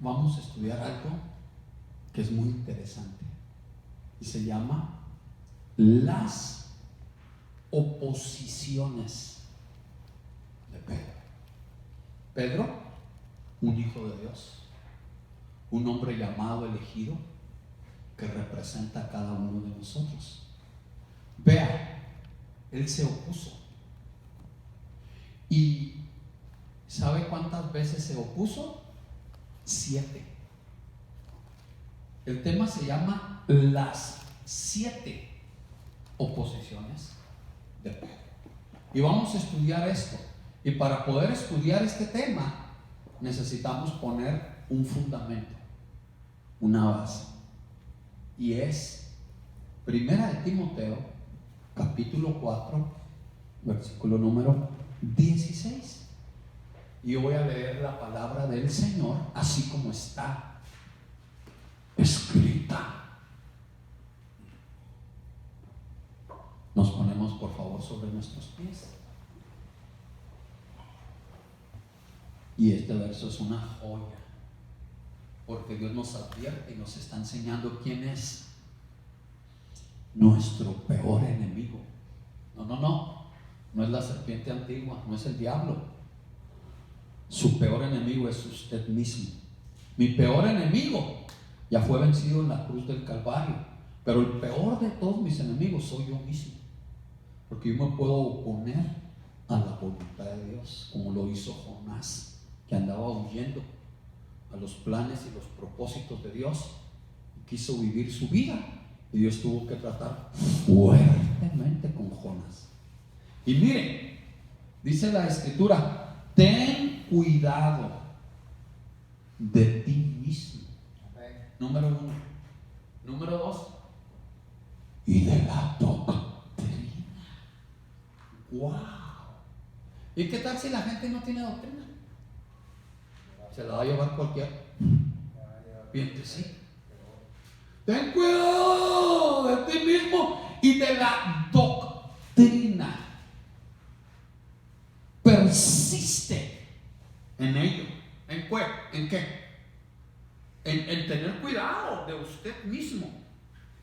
vamos a estudiar algo que es muy interesante y se llama las oposiciones de Pedro. Pedro, un hijo de Dios, un hombre llamado, elegido, que representa a cada uno de nosotros. Vea, él se opuso. ¿Y sabe cuántas veces se opuso? 7. El tema se llama las 7 oposiciones de Pedro. Y vamos a estudiar esto. Y para poder estudiar este tema necesitamos poner un fundamento, una base. Y es Primera de Timoteo, capítulo 4, versículo número 16. Y yo voy a leer la palabra del Señor así como está escrita. Nos ponemos por favor sobre nuestros pies. Y este verso es una joya, porque Dios nos advierte y nos está enseñando quién es nuestro peor enemigo. No es la serpiente antigua, no es el diablo. Su peor enemigo es usted mismo. Mi peor enemigo ya fue vencido en la cruz del Calvario, pero el peor de todos mis enemigos soy yo mismo, porque yo me puedo oponer a la voluntad de Dios, como lo hizo Jonás, que andaba huyendo a los planes y los propósitos de Dios y quiso vivir su vida, y Dios tuvo que tratar fuertemente con Jonás. Y miren, dice la Escritura: ten cuidado de ti mismo. Número 1. Número 2, y de la doctrina. ¡Wow! ¿Y qué tal si la gente no tiene doctrina? Se la va a llevar cualquiera. Bien que sí. Ten cuidado de ti mismo y de la doctrina. Persiste en ello. ¿En qué? En tener cuidado de usted mismo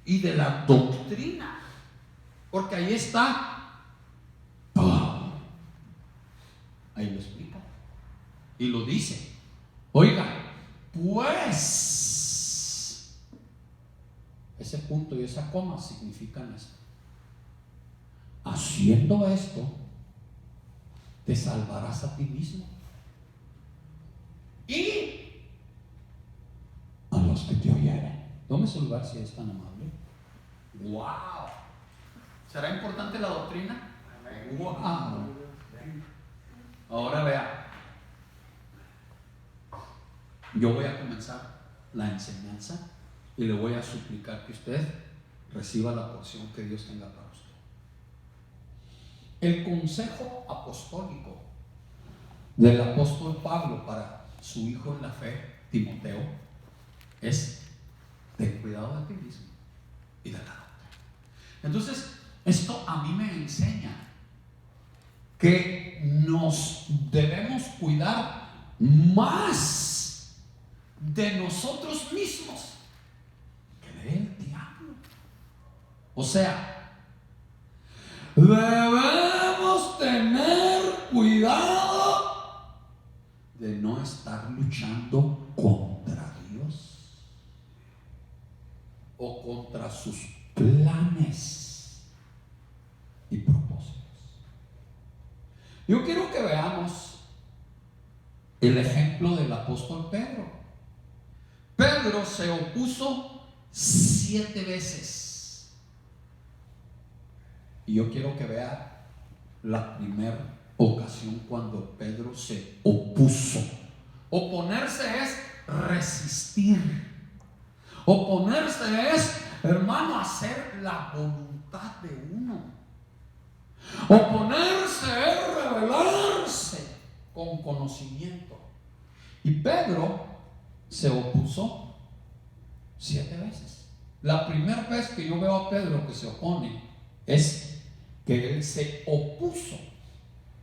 y de la doctrina. Porque ahí está. Ahí lo explica. Y lo dice. Oiga, pues, ese punto y esa coma significan esto. Haciendo esto, te salvarás a ti mismo y a los que te oyeren. Tome su lugar si es tan amable. ¡Wow! ¿Será importante la doctrina? ¡Wow! Ahora vea. Yo voy a comenzar la enseñanza y le voy a suplicar que usted reciba la porción que Dios tenga para usted. El consejo apostólico del apóstol Pablo para su hijo en la fe, Timoteo, es: ten cuidado de ti mismo y de la doctrina. Entonces, esto a mí me enseña que nos debemos cuidar más de nosotros mismos que del diablo. O sea, debemos tener cuidado de no estar luchando contra Dios o contra sus planes y propósitos. Yo quiero que veamos el ejemplo del apóstol Pedro. Pedro se opuso 7 veces. Y yo quiero que vea la primera ocasión cuando Pedro se opuso. Oponerse es resistir. Oponerse es, hermano, hacer la voluntad de uno. Oponerse es rebelarse con conocimiento. Y Pedro se opuso 7 veces. La primera vez que yo veo a Pedro que se opone es que él se opuso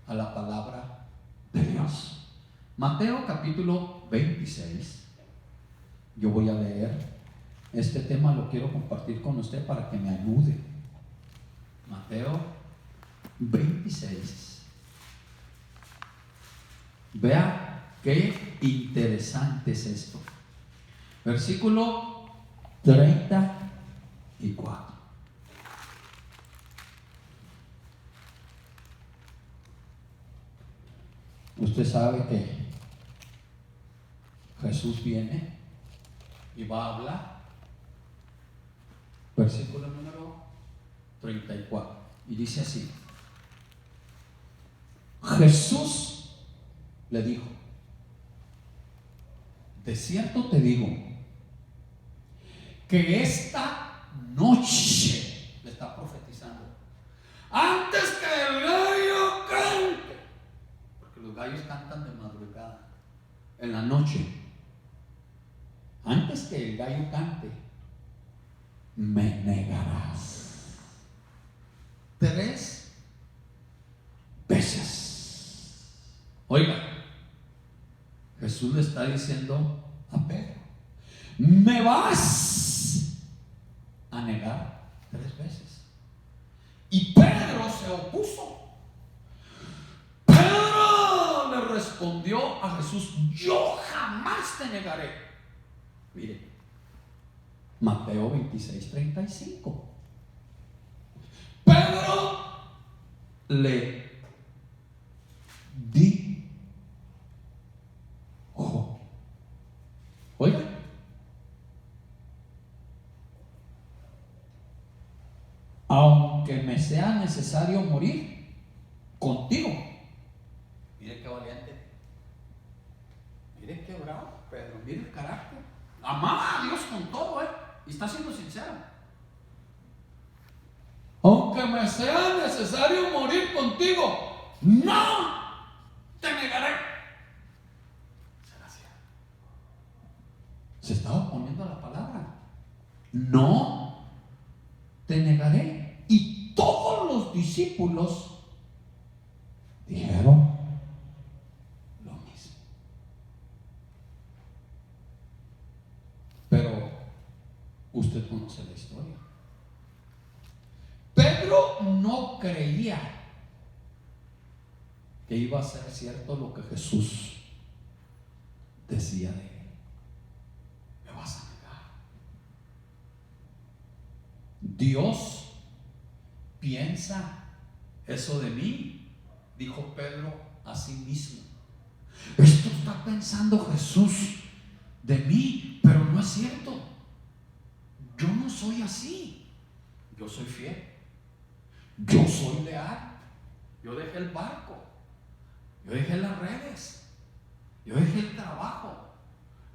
a la palabra de Dios. Mateo capítulo 26, Yo voy a leer. Este tema lo quiero compartir con usted para que me ayude. Mateo 26. Vea qué interesante es esto. Versículo 34. Usted sabe que Jesús viene y va a hablar. Versículo número 34. Y dice así: Jesús le dijo: de cierto te digo que esta noche, le está profetizando, antes que el gallo cante, porque los gallos cantan de madrugada, en la noche, antes que el gallo cante, me negarás 3 veces. Oiga, Jesús le está diciendo a Pedro: me vas a negar 3 veces. Y Pedro se opuso. Pedro le respondió a Jesús: yo jamás te negaré. Mire, Mateo 26, 35. Pedro le dijo: oiga, aunque me sea necesario morir contigo. Mire qué valiente, mire qué bravo Pedro, mire el carácter. Amaba a Dios con todo, y está siendo sincero. Aunque me sea necesario morir contigo, no te negaré. ¿Será cierto? Se está oponiendo a la palabra. No te negaré. Y todos los discípulos dijeron lo mismo. Pero usted conoce la historia. Pedro no creía que iba a ser cierto lo que Jesús decía de él. Me vas a negar. Dios piensa eso de mí, dijo Pedro a sí mismo. Esto está pensando Jesús de mí, pero no es cierto. Yo no soy así. Yo soy fiel. Yo soy leal. Yo dejé el barco. Yo dejé las redes. Yo dejé el trabajo.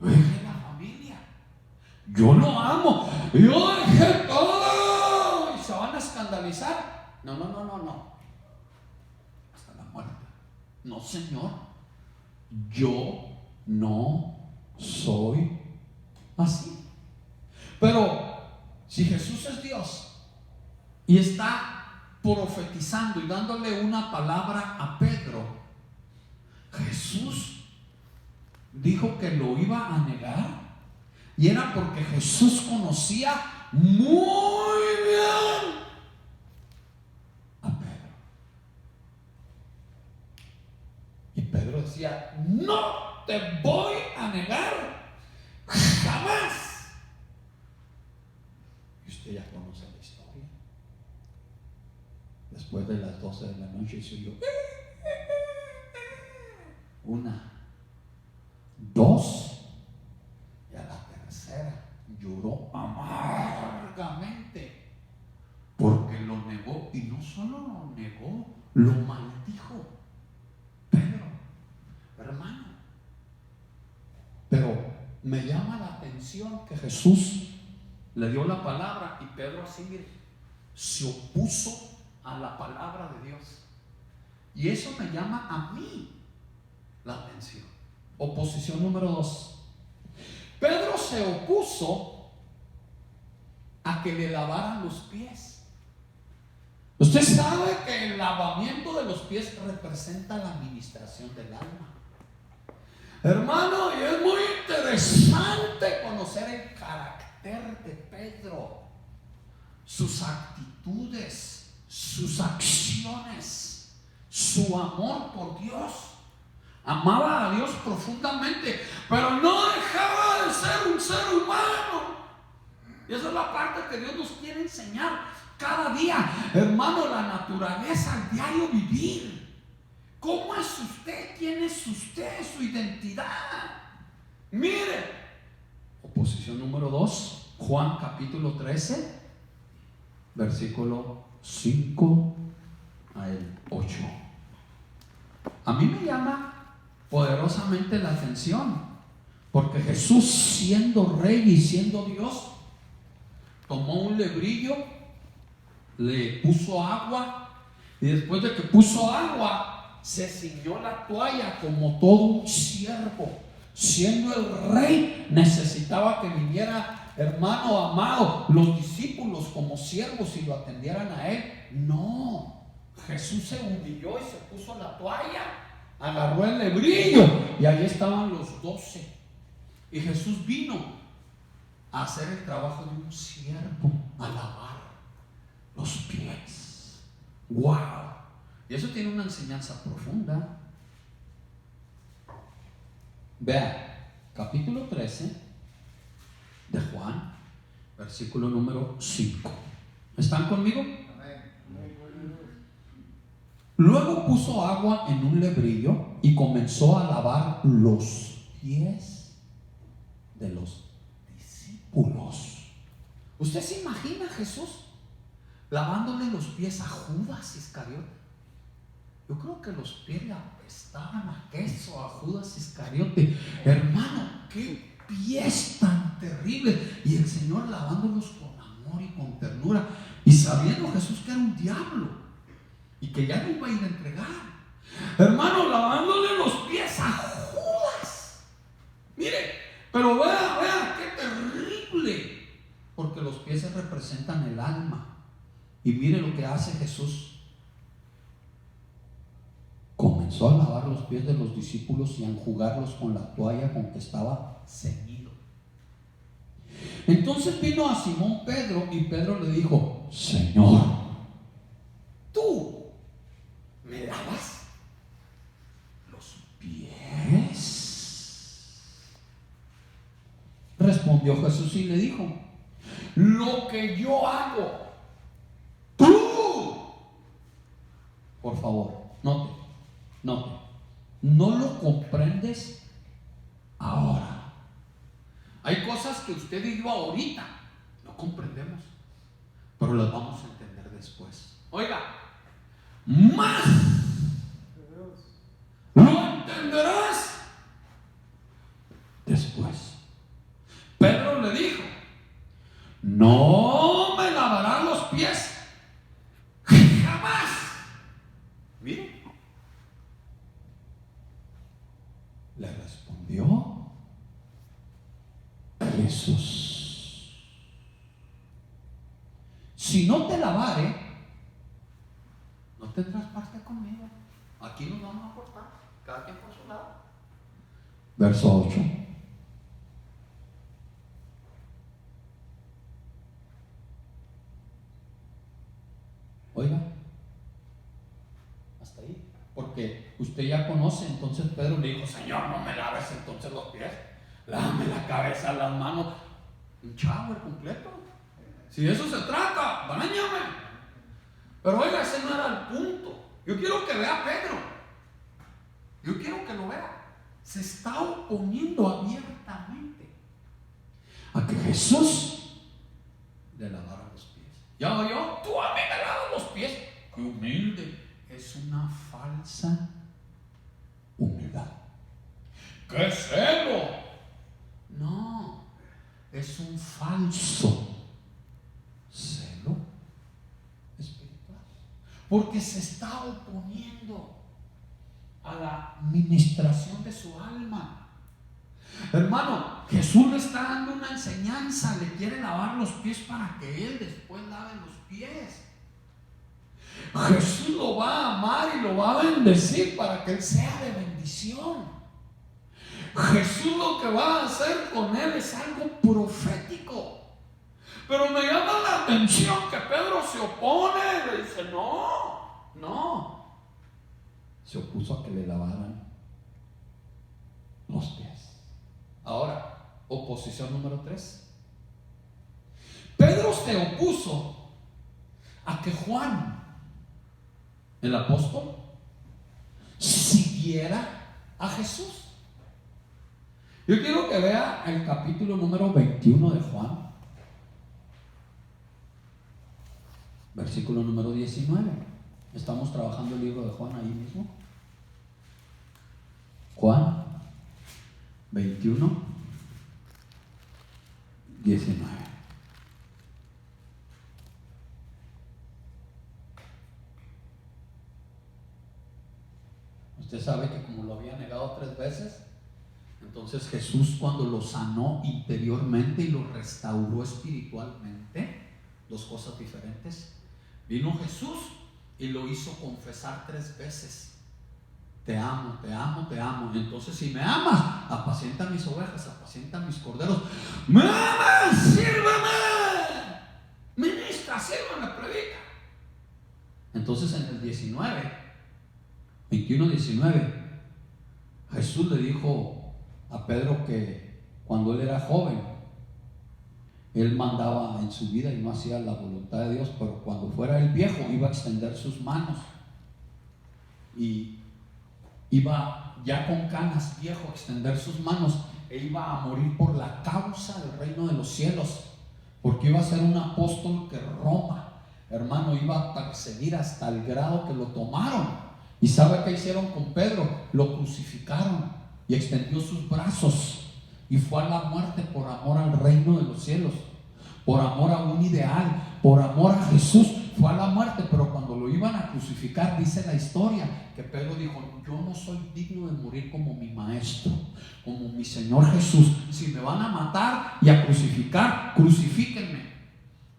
Yo dejé la familia. Yo lo amo. Yo dejé todo. Y se van a escandalizar. No. Hasta la muerte. No, Señor. Yo no soy así. Pero si Jesús es Dios y está profetizando y dándole una palabra a Pedro, Jesús dijo que lo iba a negar, y era porque Jesús conocía muy bien a Pedro. Y Pedro decía: no te voy a negar jamás. Y usted ya conoce la historia. Después de las 12 de la noche se oyó 1, 2, y a la tercera lloró amargamente porque lo negó. Y no solo lo negó, lo maldijo. Pedro, hermano. Pero me llama la atención que Jesús le dio la palabra y Pedro así, mire, se opuso a la palabra de Dios. Y eso me llama a mí la atención. Oposición número 2. Pedro se opuso a que le lavaran los pies. Usted sabe que el lavamiento de los pies representa la administración del alma. Hermano, y es muy interesante conocer conocer el carácter de Pedro, sus actitudes, sus acciones, su amor por Dios. Amaba a Dios profundamente, pero no dejaba de ser un ser humano. Y esa es la parte que Dios nos quiere enseñar cada día, hermano, la naturaleza, el diario vivir. ¿Cómo es usted? ¿Quién es usted? Su identidad. Mire, oposición número 2, Juan capítulo 13, versículo 5 al 8. A mí me llama poderosamente la atención, porque Jesús, siendo rey y siendo Dios, tomó un lebrillo, le puso agua, y después de que puso agua, se ciñó la toalla como todo un siervo. Siendo el rey, necesitaba que viniera, hermano amado, los discípulos como siervos y lo atendieran a él. No, Jesús se humilló y se puso la toalla, agarró el lebrillo, y ahí estaban los 12. Y Jesús vino a hacer el trabajo de un siervo, a lavar los pies. ¡Wow! Y eso tiene una enseñanza profunda. Vea, capítulo 13 de Juan, versículo número 5. ¿Están conmigo? Luego puso agua en un lebrillo y comenzó a lavar los pies de los discípulos. ¿Usted se imagina a Jesús lavándole los pies a Judas Iscariote? Yo creo que los pies le apestaban a queso a Judas Iscariote. Hermano, qué pies tan terribles. Y el Señor lavándolos con amor y con ternura, y sabiendo Jesús que era un diablo y que ya no iba a ir a entregar. Hermano, lavándole los pies a Judas. Mire, pero vea qué terrible, porque los pies representan el alma. Y mire lo que hace Jesús. Comenzó a lavar los pies de los discípulos y a enjugarlos con la toalla con que estaba ceñido. Entonces vino a Simón Pedro, y Pedro le dijo: Señor, ¿tú me lavas los pies? Respondió Jesús y le dijo: lo que yo hago, tú. Por favor, note, no lo comprendes ahora. Hay cosas que usted y yo ahorita no comprendemos, pero las vamos a entender después. Oiga, más lo entenderás después. Pedro le dijo: no me lavarás los pies jamás. Mire, le respondió Jesús: si no te lavare, no tendrás parte conmigo. Aquí nos vamos a cortar, cada quien por su lado. Verso 8. Oiga, hasta ahí, porque usted ya conoce. Entonces Pedro le dijo: Señor, no me laves entonces los pies, lávame la cabeza, las manos, un shower completo. Si de eso se trata, báñame. Pero oiga, ese no era el punto. Yo quiero que vea a Pedro. Yo quiero que lo vea. Se está oponiendo abiertamente a que Jesús le lavara los pies. Ya oyó, tú a mí me lavas los pies. Qué humilde. Es una falsa humildad. ¡Qué celo! No, es un falso celo espiritual, porque se está oponiendo a la ministración de su alma. Hermano, Jesús le está dando una enseñanza, le quiere lavar los pies para que él después lave los pies. Jesús lo va a amar y lo va a bendecir para que él sea de bendición. Jesús lo que va a hacer con él es algo profético. Pero me llama la atención que Pedro se opone, le dice, no. Se opuso a que le lavaran los pies. Ahora, oposición número 3. Pedro se opuso a que Juan, el apóstol, siguiera a Jesús. Yo quiero que vea el capítulo número 21 de Juan, versículo número 19. Estamos trabajando el libro de Juan ahí mismo. Juan 21, 19. Usted sabe que como lo había negado 3 veces, entonces Jesús, cuando lo sanó interiormente y lo restauró espiritualmente, 2 cosas diferentes, vino Jesús y lo hizo confesar 3 veces. Te amo, te amo, te amo. Entonces, si me amas, apacienta mis ovejas, apacienta mis corderos. Me amas, sírveme. Ministra, sírveme, predica. Entonces, en el 21-19, Jesús le dijo a Pedro que cuando él era joven, él mandaba en su vida y no hacía la voluntad de Dios, pero cuando fuera el viejo iba a extender sus manos y iba ya con canas, viejo, a extender sus manos e iba a morir por la causa del reino de los cielos, porque iba a ser un apóstol que Roma, hermano, iba a perseguir hasta el grado que lo tomaron. ¿Y sabe qué hicieron con Pedro? Lo crucificaron y extendió sus brazos y fue a la muerte por amor al reino de los cielos, por amor a un ideal, por amor a Jesús. Fue a la muerte, pero cuando lo iban a crucificar, dice la historia que Pedro dijo: yo no soy digno de morir como mi maestro, como mi Señor Jesús. Si me van a matar y a crucificar, crucifíquenme,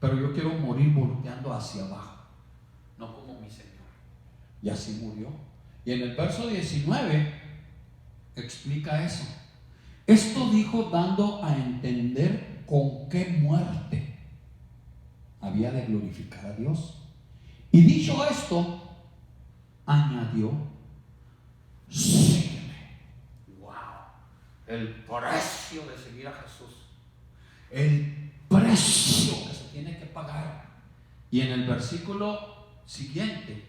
pero yo quiero morir volteando hacia abajo, no como mi Señor. Y así murió. Y en el verso 19 explica eso. Esto dijo dando a entender con qué muerte había de glorificar a Dios. Y dicho esto, añadió: sígueme. Wow, el precio de seguir a Jesús, el precio que se tiene que pagar. Y en el versículo siguiente,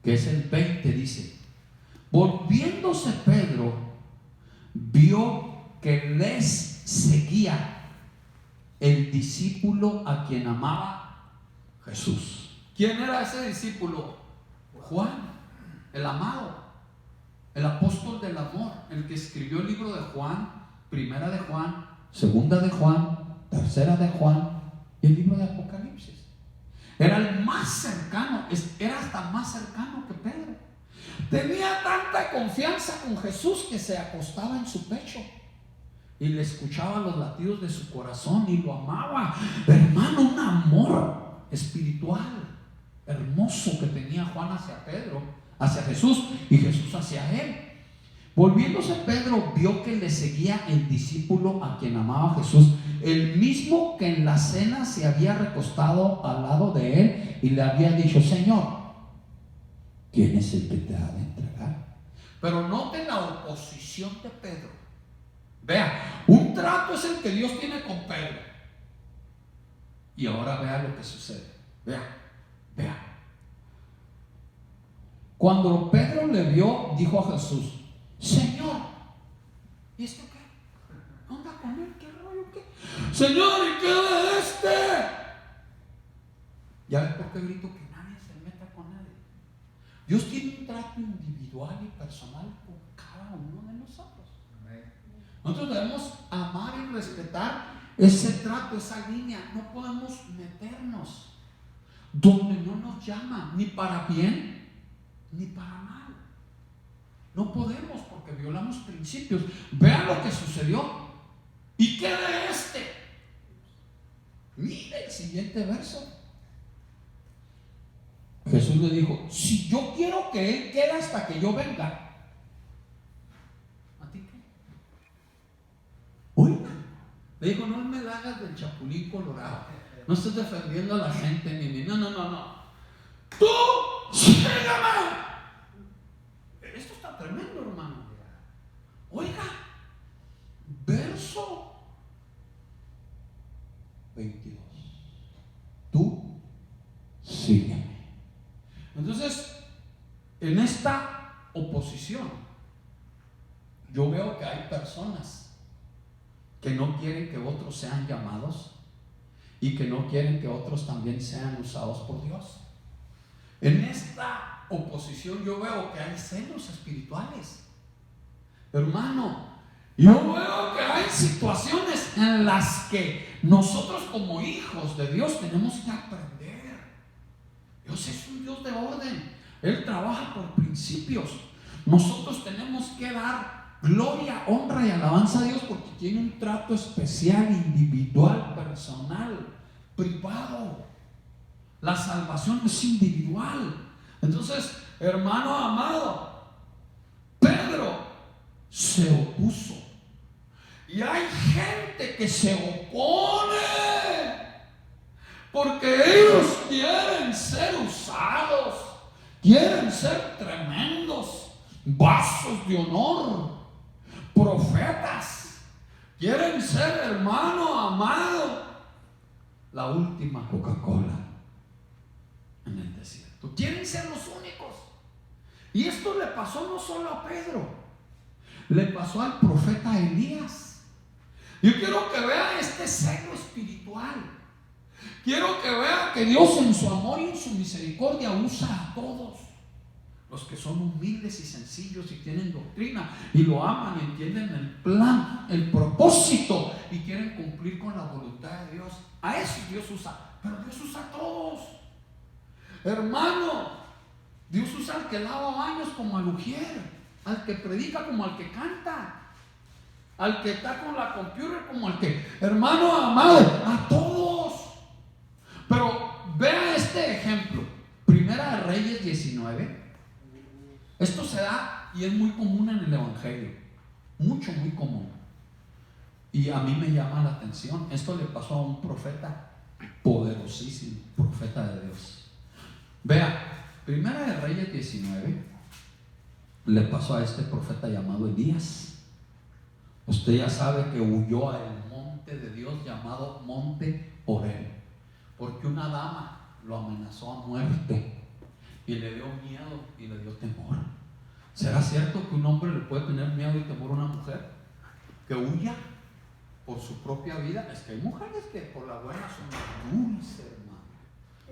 que es el 20, dice: volviéndose Pedro, vio que les seguía el discípulo a quien amaba Jesús. ¿Quién era ese discípulo? Juan, el amado, el apóstol del amor, el que escribió el libro de Juan, primera de Juan, segunda de Juan, tercera de Juan y el libro de Apocalipsis. Era el más cercano, era hasta más cercano que Pedro. Tenía tanta confianza con Jesús que se acostaba en su pecho y le escuchaba los latidos de su corazón y lo amaba. Hermano, un amor espiritual hermoso que tenía Juan hacia Pedro, hacia Jesús, y Jesús hacia él. Volviéndose Pedro, vio que le seguía el discípulo a quien amaba Jesús, el mismo que en la cena se había recostado al lado de él y le había dicho: Señor, ¿quién es el que te ha de entregar? Pero noten la oposición de Pedro. Vea, un trato es el que Dios tiene con Pedro. Y ahora vea lo que sucede. Vea. Cuando Pedro le vio, dijo a Jesús: Señor, ¿y esto qué? ¿Onda con él? ¿Qué rollo? ¿Qué? Señor, ¿y qué de este? ¿Ya ves por qué grito que nadie se meta con nadie? Dios tiene un trato individual y personal con cada uno de nosotros. Nosotros debemos amar y respetar ese trato, esa línea. No podemos meternos donde no nos llama, ni para bien ni para mal. No podemos, porque violamos principios. Vean lo que sucedió. ¿Y qué de este? Mire el siguiente verso. Jesús le dijo: si yo quiero que él quede hasta que yo venga, ¿a ti qué? Le dijo, no me la hagas del chapulín colorado. No estés defendiendo a la gente ni. No. ¡Tú sígueme! Esto está tremendo, hermano. Oiga, verso 22. Tú sígueme. Entonces, en esta oposición, yo veo que hay personas que no quieren que otros sean llamados y que no quieren que otros también sean usados por Dios. En esta oposición yo veo que hay celos espirituales. Hermano, yo veo que hay situaciones en las que nosotros como hijos de Dios tenemos que aprender. Dios es un Dios de orden. Él trabaja por principios. Nosotros tenemos que dar gloria, honra y alabanza a Dios porque tiene un trato especial, individual, personal, privado. La salvación es individual. Entonces, hermano amado, Pedro se opuso. Y hay gente que se opone porque ellos quieren ser usados, quieren ser tremendos vasos de honor, profetas, quieren ser, hermano amado, la última Coca-Cola en el desierto. Quieren ser los únicos. Y esto le pasó no solo a Pedro, le pasó al profeta Elías. Yo quiero que vean este celo espiritual. Quiero que vean que Dios en su amor y en su misericordia usa a todos. Los que son humildes y sencillos y tienen doctrina y lo aman y entienden el plan, el propósito y quieren cumplir con la voluntad de Dios. A eso Dios usa. Pero Dios usa a todos. Hermano, Dios usa al que lava baños como al ujier, al que predica como al que canta, al que está con la computer como al que, hermano amado, a todos. Pero vea este ejemplo, Primera de Reyes 19. Esto se da y es muy común en el Evangelio, muy común. Y a mí me llama la atención. Esto le pasó a un profeta poderosísimo, profeta de Dios. Vea, Primera de Reyes 19 le pasó a este profeta llamado Elías. Usted ya sabe que huyó al monte de Dios llamado Monte Oreb, porque una dama lo amenazó a muerte y le dio miedo y le dio temor. ¿Será cierto que un hombre le puede tener miedo y temor a una mujer? Que huya por su propia vida. Es que hay mujeres que por la buena son dulces, hermano.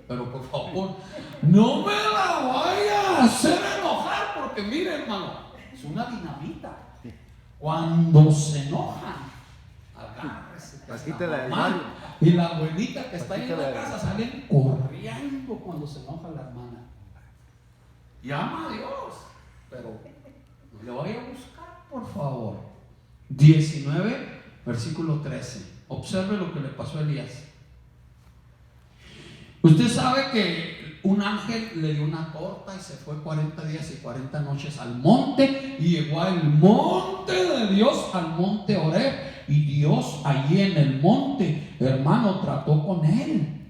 Pero por favor, no me la vaya a hacer enojar, porque mire, hermano, es una dinamita. Cuando se enojan, agárrese. Y la abuelita que está ahí en la casa salen corriendo cuando se enoja la hermana. Y ama a Dios, pero no le vaya a buscar, por favor. 19, versículo 13. Observe lo que le pasó a Elías. Usted sabe que un ángel le dio una torta y se fue 40 días y 40 noches al monte y llegó al monte de Dios, al monte Oreb, y Dios allí en el monte, hermano, trató con él,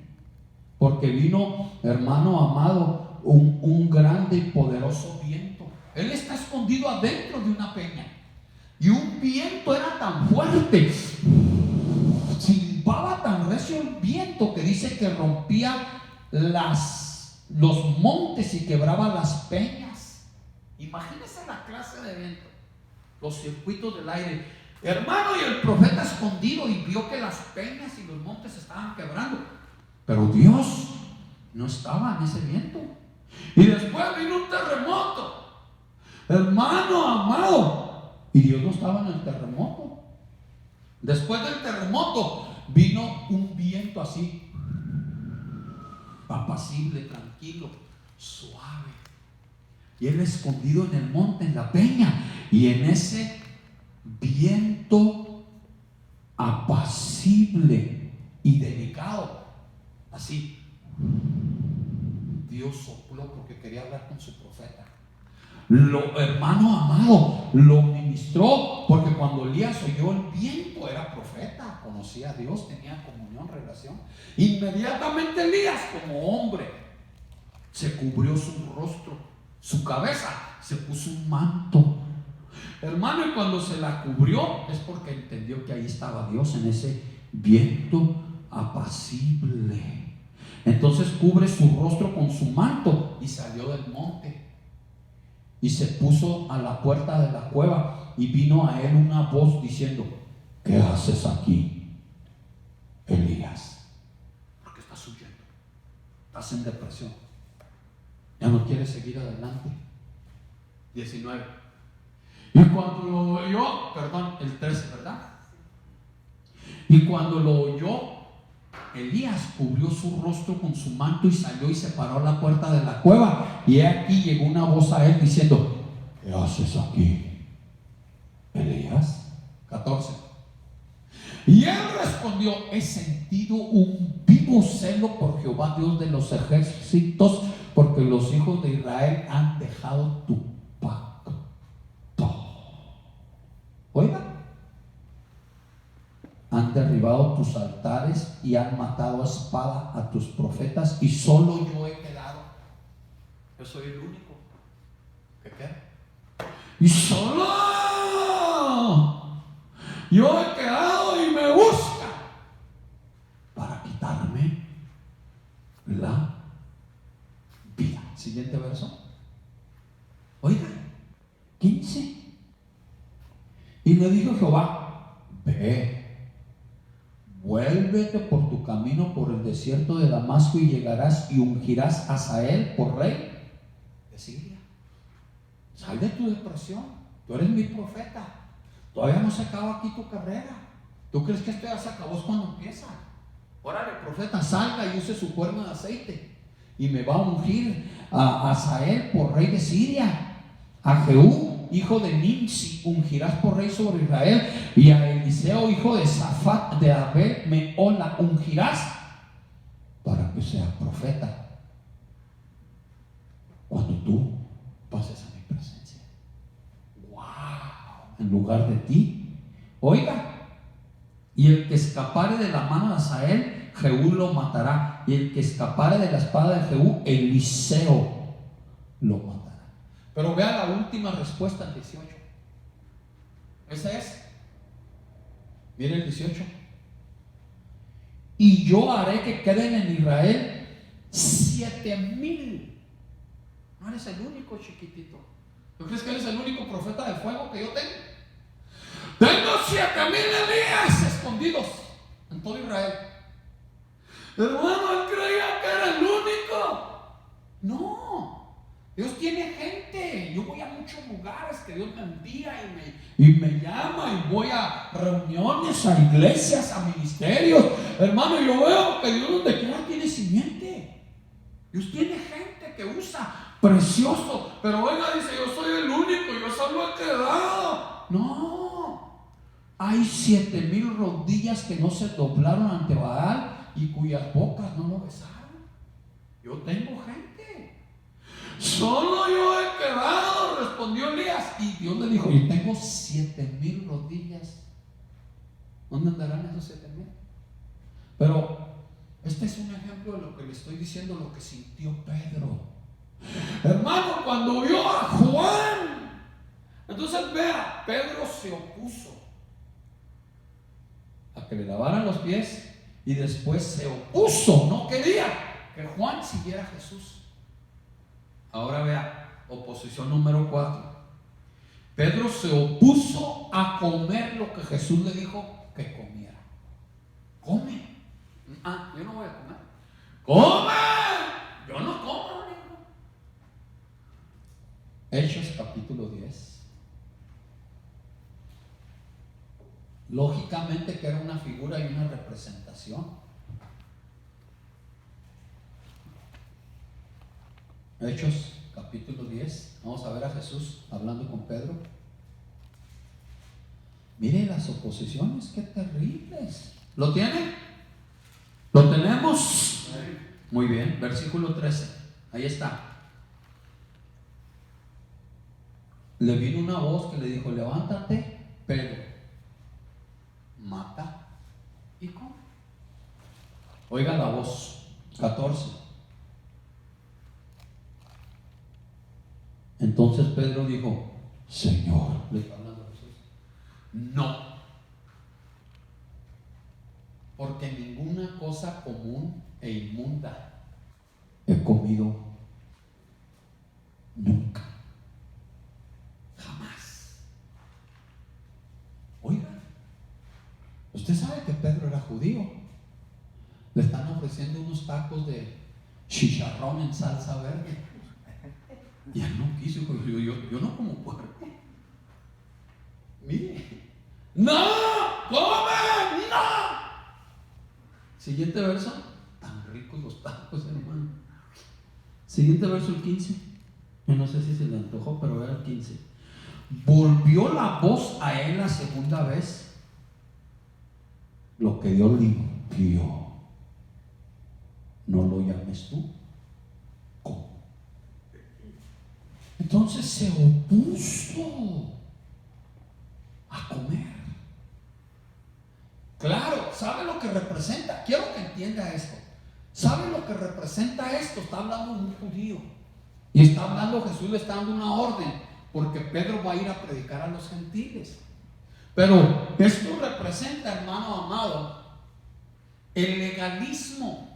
porque vino, hermano amado, un grande y poderoso viento. Él está escondido adentro de una peña y un viento era tan fuerte, silbaba tan recio el viento que dice que rompía los montes y quebraba las peñas. Imagínese la clase de viento, los circuitos del aire, hermano. Y el profeta escondido y vio que las peñas y los montes estaban quebrando, pero Dios no estaba en ese viento. Y después vino un terremoto, hermano amado, y Dios no estaba en el terremoto. Después del terremoto vino un viento así, apacible, tranquilo, suave. Y él escondido en el monte, en la peña, y en ese viento apacible y delicado, así, Dios sopló porque quería hablar con su profeta. Lo, hermano amado, lo ministró, porque cuando Elías oyó el viento, era profeta, conocía a Dios, tenía comunión, relación. Inmediatamente Elías, como hombre, se cubrió su rostro, su cabeza, se puso un manto. Hermano, y cuando se la cubrió es porque entendió que ahí estaba Dios en ese viento apacible. Entonces cubre su rostro con su manto y salió del monte y se puso a la puerta de la cueva, y vino a él una voz diciendo: ¿qué haces aquí, Elías? ¿Por qué estás huyendo? Estás en depresión, ya no quieres seguir adelante. 19. Y cuando lo oyó, perdón, el 13, ¿verdad? Y cuando lo oyó, Elías cubrió su rostro con su manto y salió y se paró a la puerta de la cueva. Y aquí llegó una voz a él diciendo: ¿qué haces aquí, Elías? 14. Y él respondió: he sentido un vivo celo por Jehová, Dios de los ejércitos, porque los hijos de Israel han dejado tu pacto. Oiga, han derribado tus altares y han matado a espada a tus profetas, y solo yo he quedado. Yo soy el único que queda. Y solo yo he quedado, y me busca para quitarme la vida. Siguiente verso. Oiga, 15. Y le dijo Jehová: ve, vuélvete por tu camino por el desierto de Damasco, y llegarás y ungirás a Hazael por rey de Siria. Sal de tu depresión, tú eres mi profeta. Todavía no se acaba aquí tu carrera. ¿Tú crees que esto ya se acabó? Es cuando empieza. Órale, profeta, salga y use su cuerno de aceite, y me va a ungir a Hazael por rey de Siria. A Jehú, hijo de Nimsi, ungirás por rey sobre Israel, y a Eliseo, hijo de Safat de Abel Meola, ungirás para que sea profeta cuando tú pases a mi presencia. ¡Wow! En lugar de ti. Oiga, y el que escapare de la mano de Hazael, Jehú lo matará, y el que escapare de la espada de Jehú, Eliseo lo matará. Pero vea la última respuesta, el 18. Esa es. Mire el 18. Y yo haré que queden en Israel 7,000. No eres el único, chiquitito. ¿Tú crees que eres el único profeta de fuego que yo tengo? Tengo 7,000 Elías escondidos en todo Israel. Hermano, él creía que era el único. No. Dios tiene gente. Yo voy a muchos lugares que Dios me envía y me llama, y voy a reuniones, a iglesias, a ministerios. Hermano, yo veo que Dios donde quiera tiene simiente. Dios tiene gente que usa precioso. Pero oiga, dice: yo soy el único, yo solo he quedado. No. Hay 7,000 rodillas que no se doblaron ante Baal y cuyas bocas no lo besaron. Yo tengo gente. Solo yo he quedado, respondió Elías. Y Dios le dijo: yo tengo 7,000 rodillas. ¿Dónde andarán esos 7,000? Pero este es un ejemplo de lo que le estoy diciendo, lo que sintió Pedro. Hermano, cuando vio a Juan, entonces vea, Pedro se opuso a que le lavaran los pies, y después se opuso, no quería que Juan siguiera a Jesús. Ahora vea, oposición número 4. Pedro se opuso a comer lo que Jesús le dijo que comiera. Come. Yo no voy a comer. ¡Come! Yo no como, amigo. Hechos capítulo 10. Lógicamente que era una figura y una representación. Hechos capítulo 10. Vamos a ver a Jesús hablando con Pedro. Mire las oposiciones, qué terribles. ¿Lo tiene? ¿Lo tenemos? Muy bien, versículo 13. Ahí está. le vino una voz que le dijo: levántate, Pedro, mata y come. Oiga la voz. 14. Entonces Pedro dijo: Señor, le está hablando a Jesús, no, porque ninguna cosa común e inmunda he comido nunca, jamás. Oiga, usted sabe que Pedro era judío. Le están ofreciendo unos tacos de chicharrón en salsa verde y él no quiso. Yo no como puerco. Mire, no, come, no. Siguiente verso. Tan ricos los tacos, hermano. Siguiente verso, el 15. Yo no sé si se le antojó, pero era el 15. Volvió la voz a él la segunda vez. Lo que Dios limpió, no lo llames tú. ¿Cómo? Entonces se opuso a comer. Claro, ¿sabe lo que representa? Quiero que entienda esto. ¿Sabe lo que representa esto? Está hablando un judío. Y está hablando, Jesús le está dando una orden, porque Pedro va a ir a predicar a los gentiles. Pero esto representa, hermano amado, el legalismo.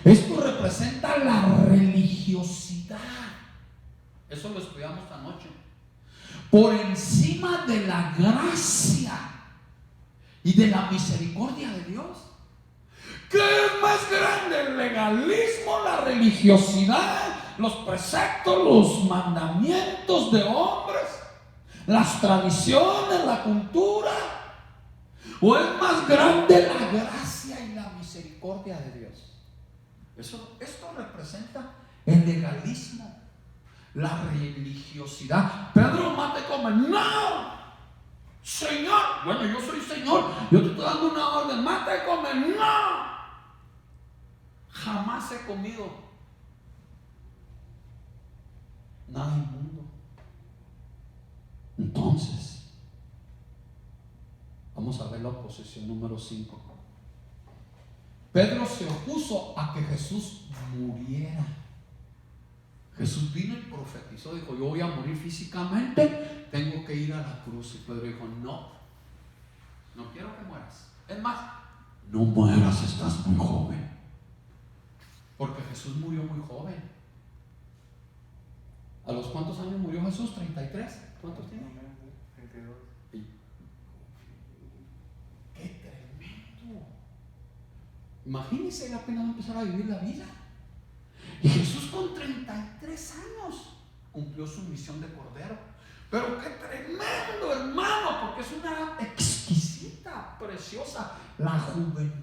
Esto representa la religiosidad. Eso lo estudiamos anoche. Por encima de la gracia y de la misericordia de Dios. ¿Qué es más grande? El legalismo, la religiosidad, los preceptos, los mandamientos de hombres, las tradiciones, la cultura. ¿O es más grande la gracia y la misericordia de Dios? Esto representa el legalismo, la religiosidad. Pedro, mate, come. No, Señor. Bueno, yo soy Señor. Yo te estoy dando una orden. Mate, come. No. Jamás he comido nada inmundo. Entonces, vamos a ver la oposición número 5. Pedro se opuso a que Jesús muriera. Jesús vino y profetizó, dijo: yo voy a morir físicamente, tengo que ir a la cruz. Y Pedro dijo: no quiero que mueras. Es más, no mueras, estás muy joven. Porque Jesús murió muy joven. ¿A los cuántos años murió Jesús? 33. ¿Cuántos tiene? 32. ¡Qué tremendo! Imagínense, él apenas va a empezar a vivir la vida. Y Jesús con 33 años cumplió su misión de cordero. Pero qué tremendo, hermano, porque es una edad exquisita, preciosa, la juventud.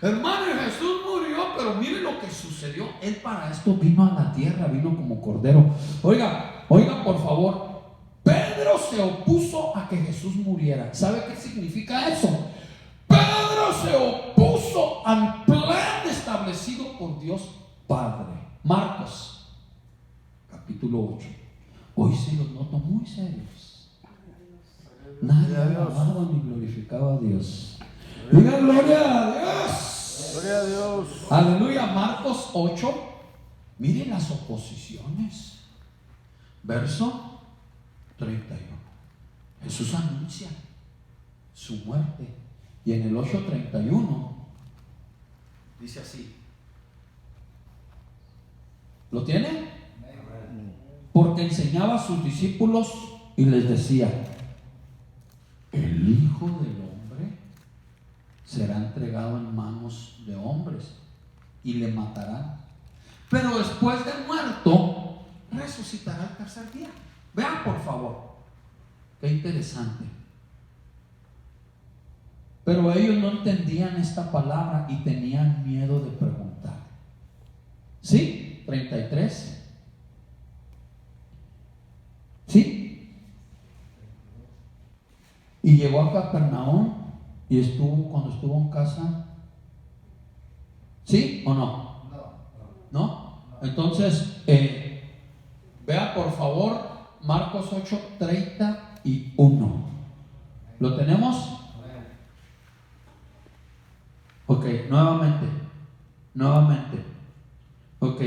Hermano, Jesús murió, pero mire lo que sucedió. Él para esto vino a la tierra, vino como cordero. Oiga, por favor. Pedro se opuso a que Jesús muriera. ¿Sabe qué significa eso? Pedro se opuso al plan establecido por Dios Padre. Marcos, capítulo 8. Hoy sí los noto muy serios. Nadie alababa ni glorificaba a Dios. Diga gloria a Dios. Gloria a Dios. Aleluya. Marcos 8. Miren las oposiciones. Verso 31. Jesús anuncia su muerte. Y en el 8:31 dice así. ¿Lo tiene? Porque enseñaba a sus discípulos y les decía: el Hijo del Hombre será entregado en manos de hombres y le matarán, pero después de muerto resucitará el tercer día. Vean por favor, qué interesante. Pero ellos no entendían esta palabra y tenían miedo de preguntar. ¿Sí? 33. ¿Sí? Y llegó a Capernaum y cuando estuvo en casa. ¿Sí o no? No. Entonces, Vea por favor Marcos 8:31. ¿Lo tenemos? Ok, nuevamente. Ok.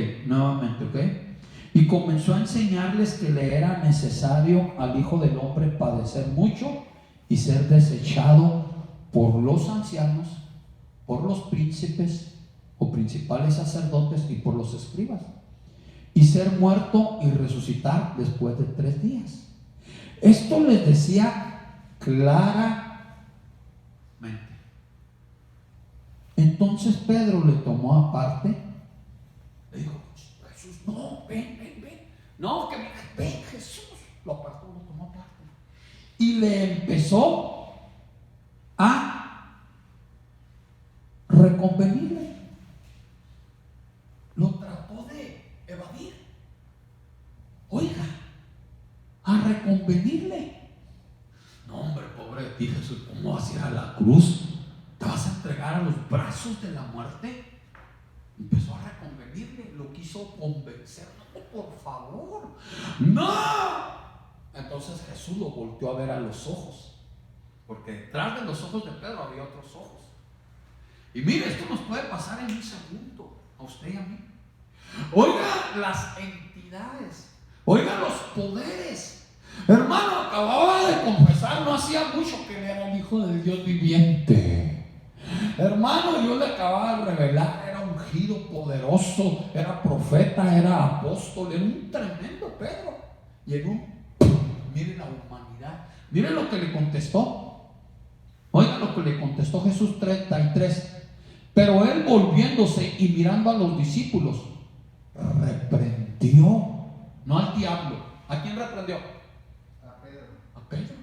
Y comenzó a enseñarles que le era necesario al Hijo del Hombre padecer mucho y ser desechado por los ancianos, por los príncipes o principales sacerdotes y por los escribas, y ser muerto y resucitar después de 3 días. Esto les decía claramente. Entonces Pedro le tomó aparte, le dijo: Jesús, no, ven. No, que ven, Jesús. Lo apartó, lo tomó aparte. Y le empezó a reconvenirle. Lo trató de evadir. Oiga, a reconvenirle. No, hombre, pobre de ti, Jesús, ¿cómo vas a ir a la cruz? ¿Te vas a entregar a los brazos de la muerte? Empezó a reconvenirle, lo quiso convencer. No, por favor, no. Entonces Jesús lo volteó a ver a los ojos, porque detrás de los ojos de Pedro había otros ojos. Y mire, esto nos puede pasar en un segundo, a usted y a mí. Oiga las entidades, oiga los poderes. Hermano, acababa de confesar, no hacía mucho, que él era el Hijo del Dios viviente. Hermano, yo le acababa de revelar, era ungido, poderoso, era profeta, era apóstol, era un tremendo Pedro. Y en un, miren la humanidad, miren lo que le contestó. Oigan lo que le contestó Jesús 33. Pero él, volviéndose y mirando a los discípulos, reprendió, no al diablo. ¿A quién reprendió? A Pedro.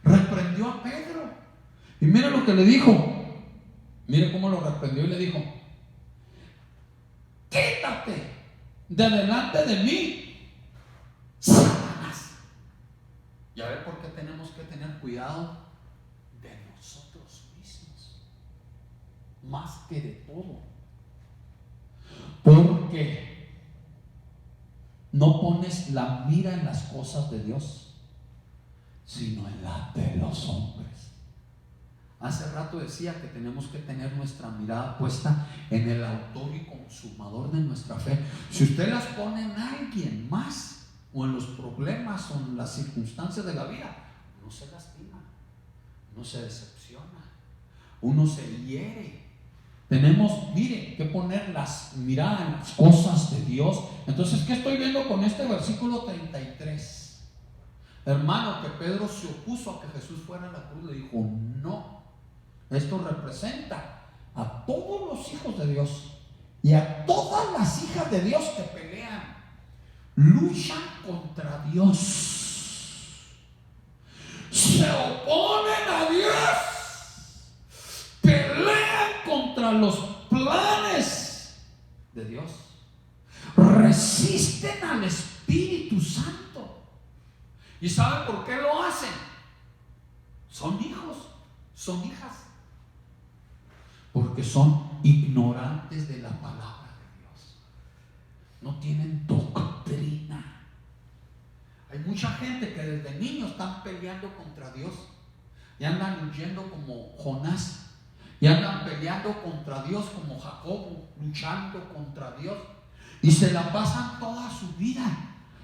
Reprendió a Pedro. Y mire lo que le dijo. Mire cómo lo reprendió y le dijo: quítate de delante de mí, Satanás. Y a ver por qué tenemos que tener cuidado de nosotros mismos, más que de todo. Porque no pones la mira en las cosas de Dios, sino en la de los hombres. Hace rato decía que tenemos que tener nuestra mirada puesta en el autor y consumador de nuestra fe. Si usted las pone en alguien más, o en los problemas, o en las circunstancias de la vida, uno se lastima, uno se decepciona, uno se hiere. Tenemos, mire, que poner las miradas en las cosas de Dios. Entonces, ¿qué estoy viendo con este versículo 33? Hermano, que Pedro se opuso a que Jesús fuera a la cruz, le dijo: no. Esto representa a todos los hijos de Dios y a todas las hijas de Dios que pelean, luchan contra Dios, se oponen a Dios, pelean contra los planes de Dios, resisten al Espíritu Santo. ¿Y saben por qué lo hacen? Son hijos, son hijas. Porque son ignorantes de la palabra de Dios. No tienen doctrina. Hay mucha gente que desde niños están peleando contra Dios y andan huyendo como Jonás, y andan peleando contra Dios como Jacobo, luchando contra Dios, y se la pasan toda su vida,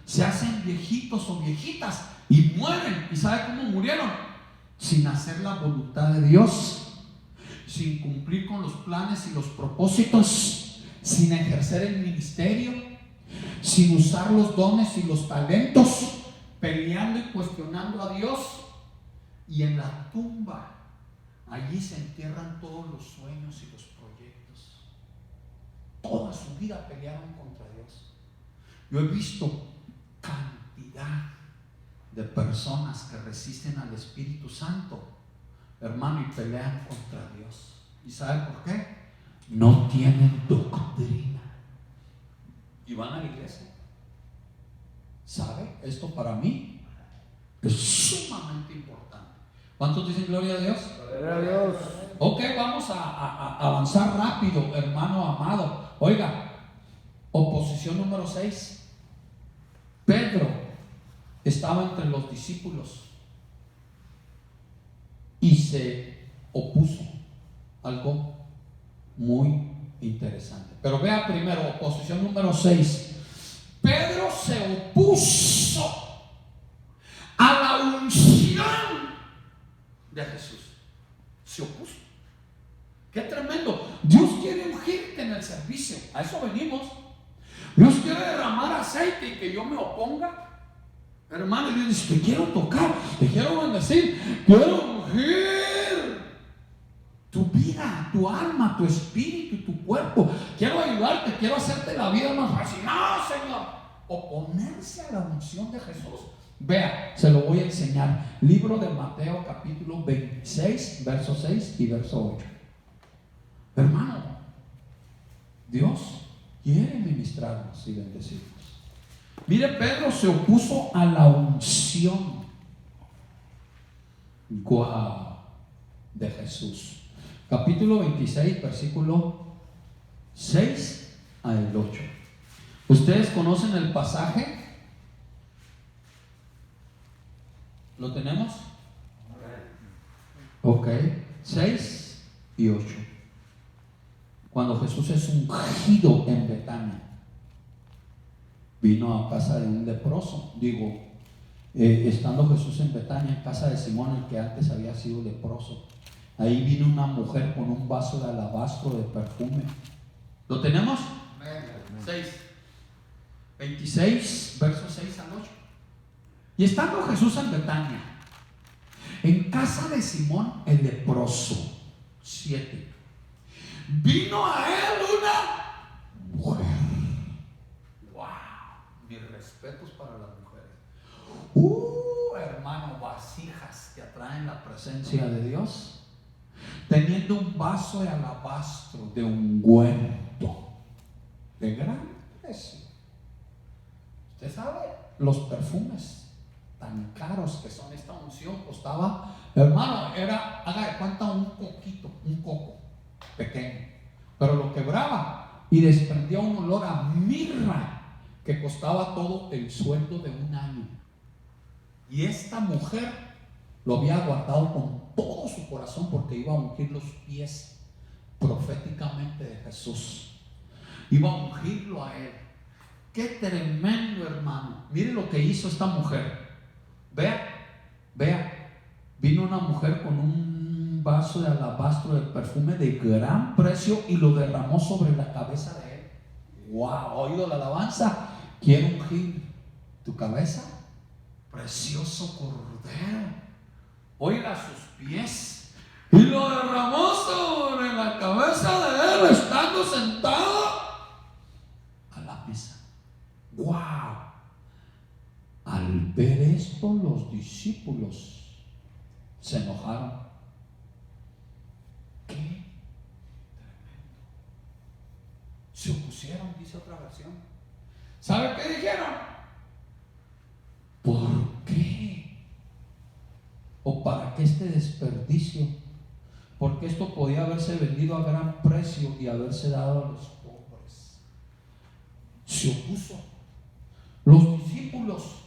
se hacen viejitos o viejitas y mueren. ¿Y sabe cómo murieron? Sin hacer la voluntad de Dios, sin cumplir con los planes y los propósitos, sin ejercer el ministerio, sin usar los dones y los talentos, peleando y cuestionando a Dios. Y en la tumba, allí se entierran todos los sueños y los proyectos. Toda su vida pelearon contra Dios. Yo he visto cantidad de personas que resisten al Espíritu Santo, hermano, y pelean contra Dios. ¿Y sabe por qué? No tienen doctrina y van a la iglesia. ¿Sabe? Esto para mí es sumamente importante. ¿Cuántos dicen gloria a Dios? Gloria a Dios. Ok, vamos a avanzar rápido, hermano amado. Oiga, oposición número 6. Pedro estaba entre los discípulos y se opuso. Algo muy interesante. Pero vea primero, oposición número 6. Pedro se opuso a la unción de Jesús. Se opuso. Qué tremendo. Dios quiere ungirte en el servicio. A eso venimos. Dios quiere derramar aceite y que yo me oponga. Hermano, Dios dice: te quiero tocar, te quiero bendecir, quiero ungir tu vida, tu alma, tu espíritu, tu cuerpo. Quiero ayudarte, quiero hacerte la vida más fácil. No, Señor. Oponerse a la unción de Jesús. Vea, se lo voy a enseñar. Libro de Mateo, capítulo 26, verso 6 y verso 8. Hermano, Dios quiere ministrarnos y bendecirnos. Mire, Pedro se opuso a la unción de Jesús. Capítulo 26, versículo 6 al 8. ¿Ustedes conocen el pasaje? ¿Lo tenemos? Ok, 6 y 8. Cuando Jesús es ungido en Betania, vino a casa de un leproso. Estando Jesús en Betania, en casa de Simón, el que antes había sido leproso, ahí vino una mujer con un vaso de alabastro de perfume. ¿Lo tenemos? 6, 26, versos 6 al 8. Y estando Jesús en Betania, en casa de Simón el leproso, 7, vino a él una mujer. Wow, mis respetos para las mujeres. Hermano, vasijas que atraen la presencia de Dios, teniendo un vaso de alabastro de ungüento de gran precio. Usted sabe, los perfumes tan caros que son, esta unción costaba, hermano, era, haga de cuenta, un coco pequeño, pero lo quebraba y desprendía un olor a mirra que costaba todo el sueldo de un año. Y esta mujer lo había guardado con todo su corazón, porque iba a ungir los pies proféticamente de Jesús, iba a ungirlo a él. Qué tremendo, hermano. Mire lo que hizo esta mujer. Vea, vino una mujer con un vaso de alabastro de perfume de gran precio y lo derramó sobre la cabeza de él. Wow, oído la alabanza. Quiero ungir tu cabeza, precioso cordero. Oiga sus pies, y lo derramó sobre la cabeza de él, estando sentado a la mesa. Wow. Al ver esto, los discípulos se enojaron. ¿Qué? Tremendo. Se opusieron, dice otra versión. ¿Sabe qué dijeron? ¿Por qué? ¿O para qué este desperdicio? Porque esto podía haberse vendido a gran precio y haberse dado a los pobres. Se opuso. Los discípulos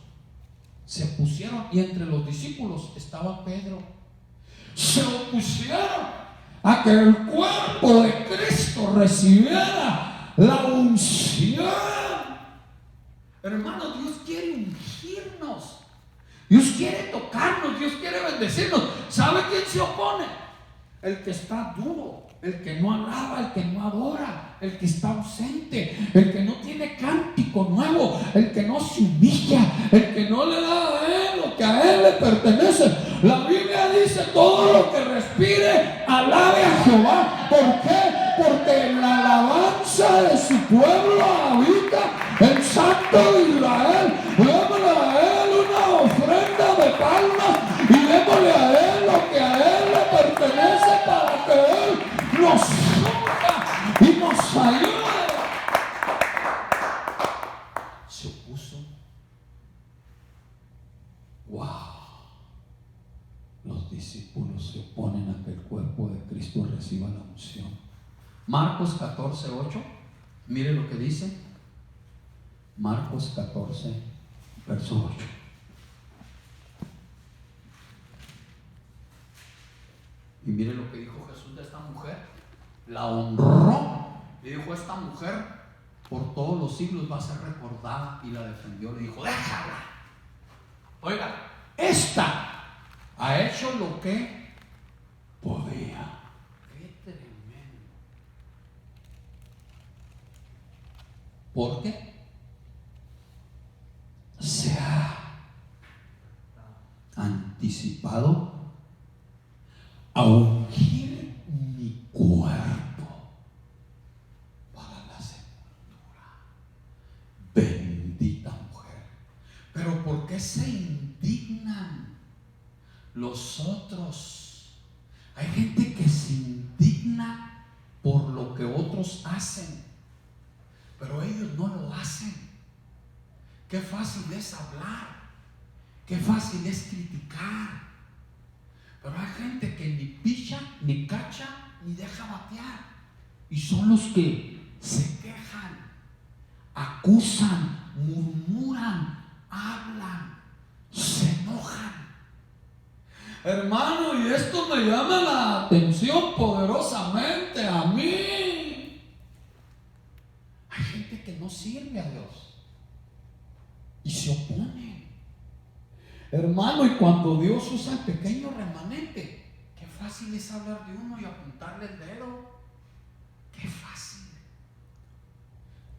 se opusieron, y entre los discípulos estaba Pedro. Se opusieron a que el cuerpo de Cristo recibiera la unción. Hermano, Dios quiere ungirnos, Dios quiere tocarnos, Dios quiere bendecirnos. ¿Sabe quién se opone? El que está duro, el que no alaba, el que no adora, el que está ausente, el que no tiene cántico nuevo, el que no se humilla, el que no le da a él lo que a él le pertenece. La Biblia dice: todo lo que respire, alabe a Jehová. ¿Por qué? Porque en la alabanza de su pueblo habita el Santo de Israel. Démosle a él una ofrenda de palmas y démosle a él lo que a él le pertenece, para que él nos honra y nos ayude. Se opuso. Wow. Los discípulos se oponen a que el cuerpo de Cristo reciba la unción. Marcos 14:8. Mire lo que dice. Marcos 14:8. Verso 8. Y mire lo que dijo Jesús de esta mujer. La honró. Y dijo: esta mujer por todos los siglos va a ser recordada. Y la defendió. Le dijo: déjala. Oiga, esta ha hecho lo que podía. Qué tremendo. ¿Por qué? Se ha anticipado a ungir mi cuerpo para la sepultura. Bendita mujer. Pero ¿por qué se indignan los otros? Hay gente que se indigna por lo que otros hacen, pero ellos no lo hacen. Qué fácil es hablar, qué fácil es criticar. Pero hay gente que ni picha, ni cacha, ni deja batear. Y son los que se quejan, acusan, murmuran, hablan, se enojan. Hermano, y esto me llama la atención poderosamente a mí. Hay gente que no sirve a Dios y se opone. Hermano, y cuando Dios usa el pequeño remanente, qué fácil es hablar de uno y apuntarle el dedo. Qué fácil.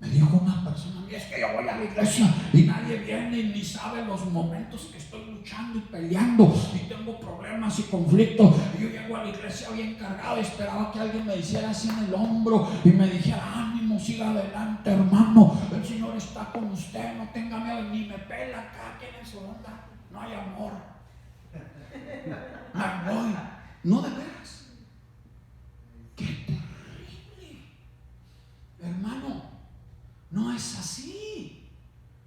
Me dijo una persona: es que yo voy a la iglesia y nadie viene y ni sabe los momentos que estoy luchando y peleando y tengo problemas y conflictos. Y yo llego a la iglesia bien cargado y esperaba que alguien me hiciera así en el hombro y me dijera: ánimo, siga adelante, hermano, el Señor está con usted, no tenga miedo. Ni me pela acá, ¿quién es su onda? No hay amor. No, de veras. Qué terrible. Hermano, no es así.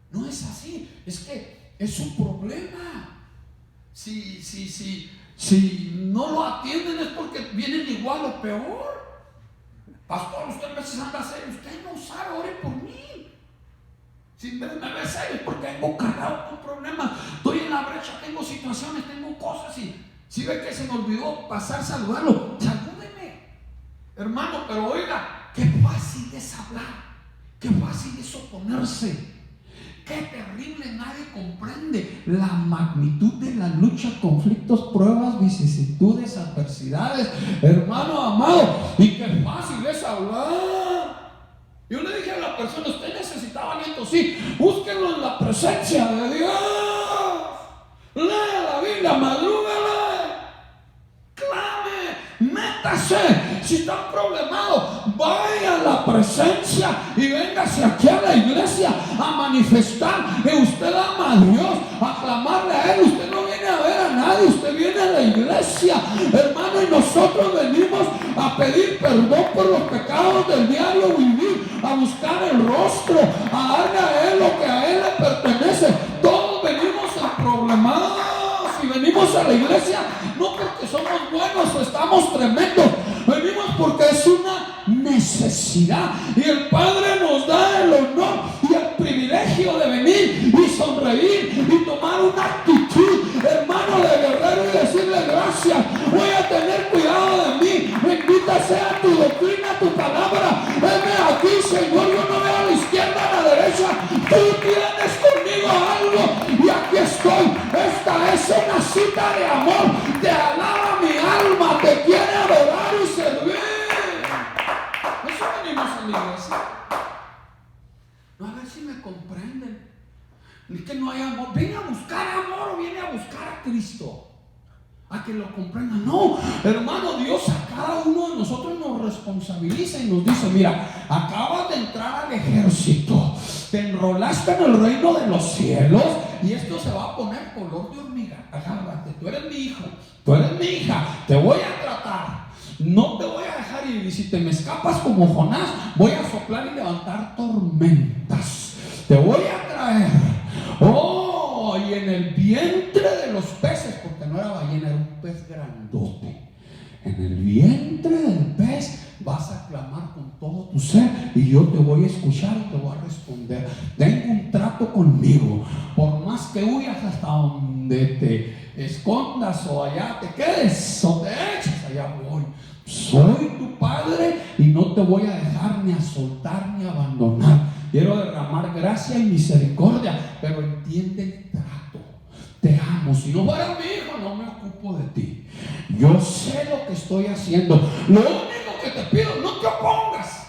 No es así. Es que es un problema. Si no lo atienden es porque vienen igual o peor. Pastor, usted a veces anda serio. Usted no sabe, ore por mí. Si me ve serio es porque vengo cargado con problemas. Estoy en la brecha, tengo situaciones, tengo cosas. Y si ve que se me olvidó pasar, saludarlo, salúdeme, hermano. Pero oiga, qué fácil es hablar, qué fácil es oponerse. Qué terrible, nadie comprende la magnitud de la lucha, conflictos, pruebas, vicisitudes, adversidades, hermano amado. Y qué fácil es hablar. Yo le dije a la persona: usted necesitaba aliento, sí, búsquenlo en la presencia de Dios. Lea la Biblia, madrúgale, clame, métase. Si está problemado, vaya a la presencia y véngase aquí a la iglesia a manifestar que usted ama a Dios, a clamarle a Él. Usted no viene a ver a nadie, usted viene a la iglesia, hermano, y nosotros venimos a pedir perdón por los pecados del diario vivir, a buscar el rostro, a darle a Él lo que a Él le pertenece. Todos venimos a problemados y venimos a la iglesia no porque somos buenos o estamos tremendos, venimos porque es una necesidad. Y el Padre nos da el honor y el privilegio de venir y sonreír y tomar una actitud, hermano, de guerrero y decirle: gracias, voy a tener cuidado de mí, bendita sea tu doctrina, tu palabra. Heme aquí, Señor, yo no veo a la izquierda, a la derecha, tú tienes conmigo algo y aquí estoy. Esta es una cita de amor, te alaba mi alma, te quiere adorar y servir. Eso venimos a la iglesia. No, a ver si me comprenden. Es que no hay amor. ¿Viene a buscar amor o viene a buscar a Cristo? A que lo comprendan. No, hermano, Dios a cada uno de nosotros nos responsabiliza y nos dice: mira, acabas de entrar al ejército, te enrolaste en el reino de los cielos y esto se va a poner color de hormiga. Agárrate, tú eres mi hijo, tú eres mi hija, te voy a tratar, no te voy a dejar ir. Y si te me escapas como Jonás, voy a soplar y levantar tormentas, te voy a traer. Oh, y en el vientre de los peces, porque no era ballena, era un pez grandote, en el vientre del pez vas a clamar con todo tu ser y yo te voy a escuchar y te voy a responder. Tengo un trato conmigo. Por más que huyas hasta donde te escondas o allá te quedes o te eches, allá voy. Soy tu Padre y no te voy a dejar ni a soltar ni a abandonar. Quiero derramar gracia y misericordia, pero entiende el trato. Te amo. Si no fuera mi hijo, no me ocupo de ti. Yo sé lo que estoy haciendo. Lo único que te pido, no te opongas.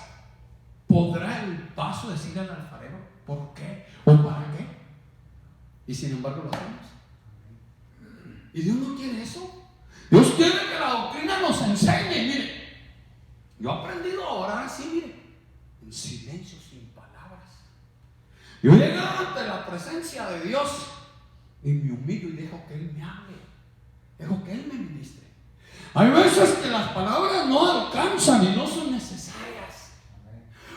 ¿Podrá el vaso decir al alfarero por qué o para qué? Y sin embargo lo hacemos. ¿Y Dios no quiere eso? Dios quiere que la doctrina nos enseñe. Mire, yo he aprendido a orar así, mire, en silencio, sin palabras. Yo he llegado ante la presencia de Dios y me humillo y dejo que Él me hable, dejo que Él me ministre. Hay veces que las palabras no alcanzan y no son necesarias.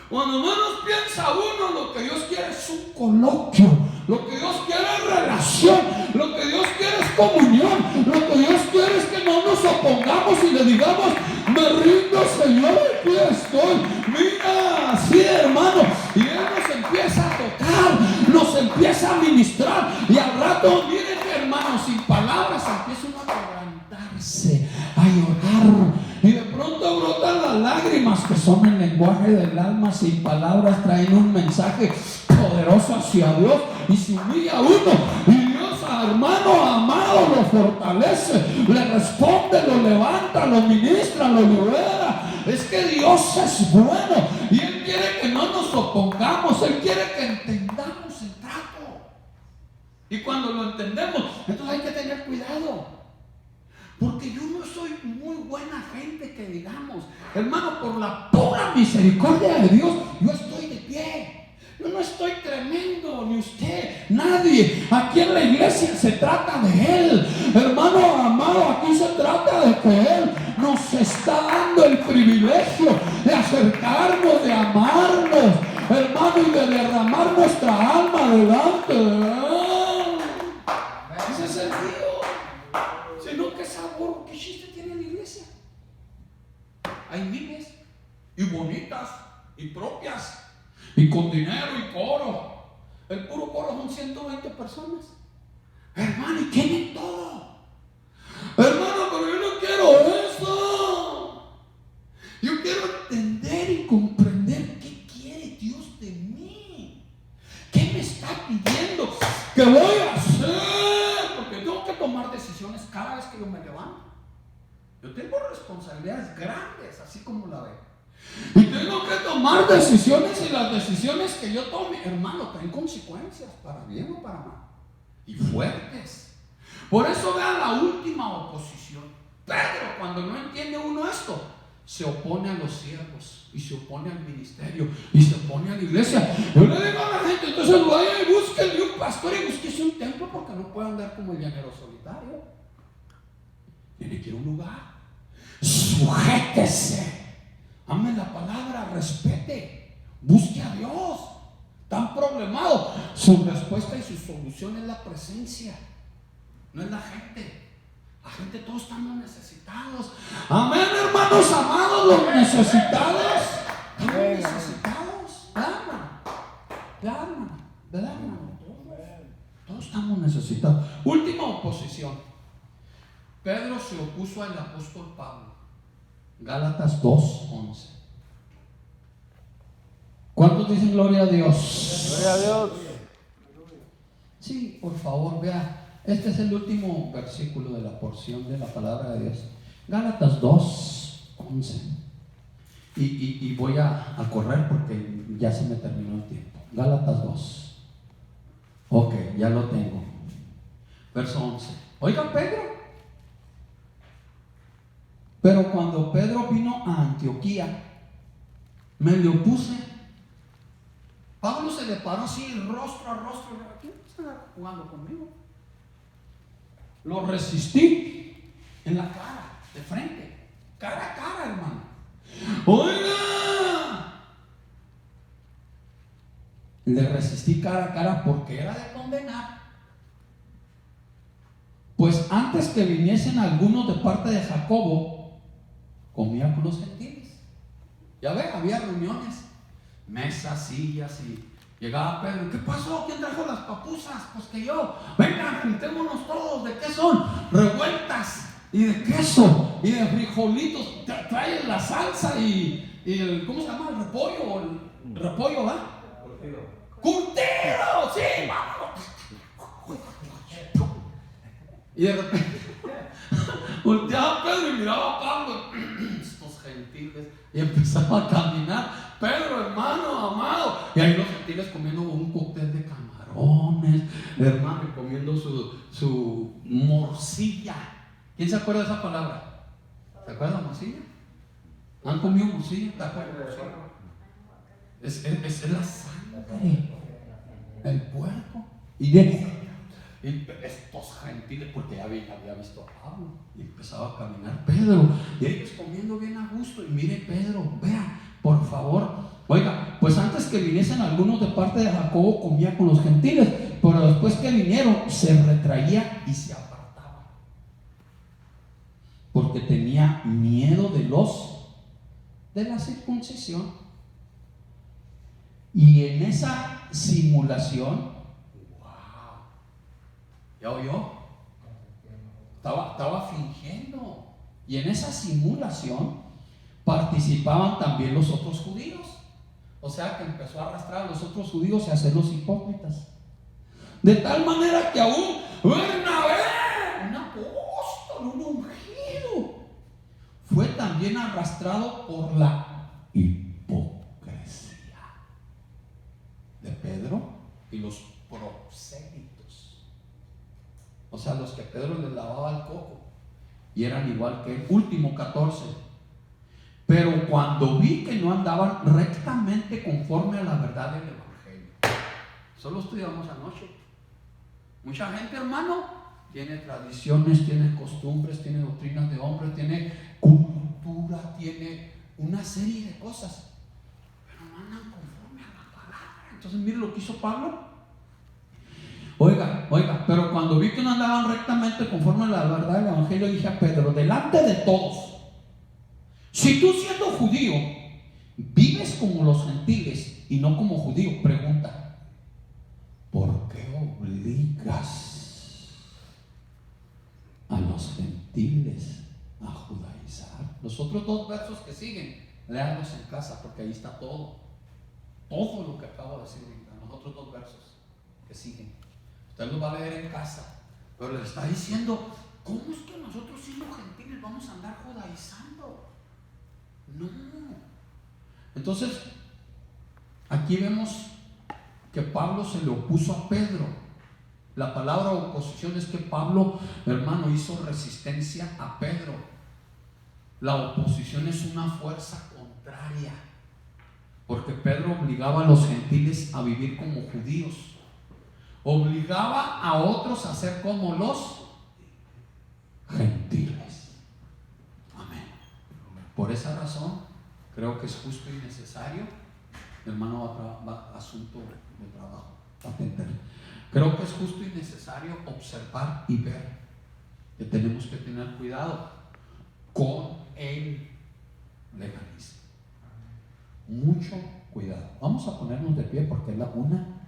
Cuando menos piensa uno, lo que Dios quiere es un coloquio. Lo que Dios quiere es relación. Lo que Dios quiere es comunión. Lo que Dios quiere es que no nos opongamos y le digamos: me rindo, Señor, aquí estoy. Mira, así, hermano. Y Él nos empieza a tocar, nos empieza a ministrar. Y al rato, miren, hermano, sin palabras empieza uno a quebrantarse, a llorar. Y de pronto brotan las lágrimas, que son el lenguaje del alma. Sin palabras traen un mensaje poderoso hacia Dios. Y se humilla uno. Y Dios, hermano amado, lo fortalece, le responde, lo levanta, lo ministra, lo libera. Es que Dios es bueno. Y Él quiere que no nos opongamos. Él quiere que entendamos el trato. Y cuando lo entendemos, entonces hay que tener cuidado. Porque yo no soy muy buena gente, que digamos, hermano, por la pura misericordia de Dios, yo estoy de pie. Yo no estoy tremendo, ni usted, nadie. Aquí en la iglesia se trata de Él. Hermano amado, aquí se trata de que Él nos está dando el privilegio de acercarnos, de amarnos, hermano, y de derramar nuestra alma delante de Él. Ese es el Dios. Sino que sabor, ¿qué chiste tiene la iglesia? Hay miles y bonitas y propias y con dinero y coro. El puro coro son 120 personas. Hermano, y tienen todo. Hermano, pero yo no quiero eso. Yo quiero entender y comprender qué quiere Dios de mí. ¿Qué me está pidiendo? ¿Qué voy a hacer? Porque tengo que tomar decisiones cada vez que yo me levanto. Yo tengo responsabilidades grandes, así como la ve. Y tengo que tomar decisiones, y las decisiones que yo tome, hermano, traen consecuencias, para bien o para mal, y fuertes. Por eso vean la última oposición. Pedro, cuando no entiende uno esto, se opone a los siervos, y se opone al ministerio, y se opone a la iglesia. Yo le digo a la gente: entonces vaya y búsquenle un pastor y búsquese un templo, porque no puede andar como el llanero solitario. Tiene que ir a un lugar. Sujétese. Ame la palabra, respete, busque a Dios. Tan problemado, su respuesta y su solución es la presencia, no es la gente. La gente, todos estamos necesitados. Amén, hermanos amados, los necesitados. Estamos necesitados. ¿Verdad, hermano? Todos estamos necesitados. Última oposición. Pedro se opuso al apóstol Pablo. Gálatas 2:11. ¿Cuántos dicen gloria a Dios? Gloria a Dios. Sí, por favor, vea. Este es el último versículo de la porción de la palabra de Dios. Gálatas 2:11. Y voy a correr porque ya se me terminó el tiempo. Gálatas 2. Ok, ya lo tengo. Verso 11. Oiga, Pedro. Pero cuando Pedro vino a Antioquía, me le opuse. Pablo se le paró así, rostro a rostro. ¿Quién está jugando conmigo? Lo resistí en la cara, de frente, cara a cara, hermano. ¡Oiga! Le resistí cara a cara porque era de condenar. Pues antes que viniesen algunos de parte de Jacobo, comía con los gentiles. Ya ve, había reuniones, mesas, sillas, y llegaba Pedro. ¿Qué pasó? ¿Quién trajo las papusas? Pues que yo. Vengan, juntémonos todos. ¿De qué son? Revueltas. Y de queso. Y de frijolitos. Traen la salsa y el, ¿cómo se llama? El repollo. El repollo, ¿va? ¡Curtido! ¡Sí! ¡Vámonos! Y de repente volteaba Pedro y miraba a Pablo. Estos gentiles. Y empezaba a caminar. Pedro, hermano, amado. Y ahí los gentiles comiendo un cóctel de camarones, hermano, y comiendo su morcilla. ¿Quién se acuerda de esa palabra? ¿Se acuerda de morcilla? ¿Han comido morcilla? ¿Te acuerdas de morcilla? Es la sangre, el puerco. Y estos gentiles, porque ya había visto a Pablo, y empezaba a caminar Pedro, y ellos comiendo bien a gusto. Y mire Pedro, vea, por favor, oiga, pues antes que viniesen algunos de parte de Jacobo comía con los gentiles, pero después que vinieron se retraía y se apartaba, porque tenía miedo de la circuncisión. Y en esa simulación, ¿ya oyó? Estaba fingiendo. Y en esa simulación participaban también los otros judíos. O sea que empezó a arrastrar a los otros judíos y a hacerlos hipócritas. De tal manera que aún Bernabé, un apóstol, un ungido, fue también arrastrado por la hipocresía de Pedro y los prosélitos. O sea, los que Pedro les lavaba el coco y eran igual que él. Último 14. Pero cuando vi que no andaban rectamente conforme a la verdad del evangelio. Solo estudiamos anoche. Mucha gente, hermano, tiene tradiciones, tiene costumbres, tiene doctrinas de hombres, tiene cultura, tiene una serie de cosas, pero no andan conforme a la palabra. Entonces mire lo que hizo Pablo. Oiga, pero cuando vi que no andaban rectamente conforme a la verdad del evangelio, dije a Pedro, delante de todos, si tú siendo judío vives como los gentiles y no como judío, pregunta, ¿por qué obligas a los gentiles a judaizar? Los otros dos versos que siguen, léanlos en casa, porque ahí está todo lo que acabo de decir ahorita, los otros dos versos que siguen. Usted los va a leer en casa, pero le está diciendo, ¿cómo es que nosotros siendo gentiles vamos a andar judaizando? No. Entonces, aquí vemos que Pablo se le opuso a Pedro. La palabra oposición es que Pablo, hermano, hizo resistencia a Pedro. La oposición es una fuerza contraria, porque Pedro obligaba a los gentiles a vivir como judíos, obligaba a otros a ser como los gentiles. Amén. Por esa razón creo que es justo y necesario, hermano, va asunto de trabajo, atender. Creo que es justo y necesario observar y ver que tenemos que tener cuidado con el legalismo. Mucho cuidado. Vamos a ponernos de pie porque es la 1:00.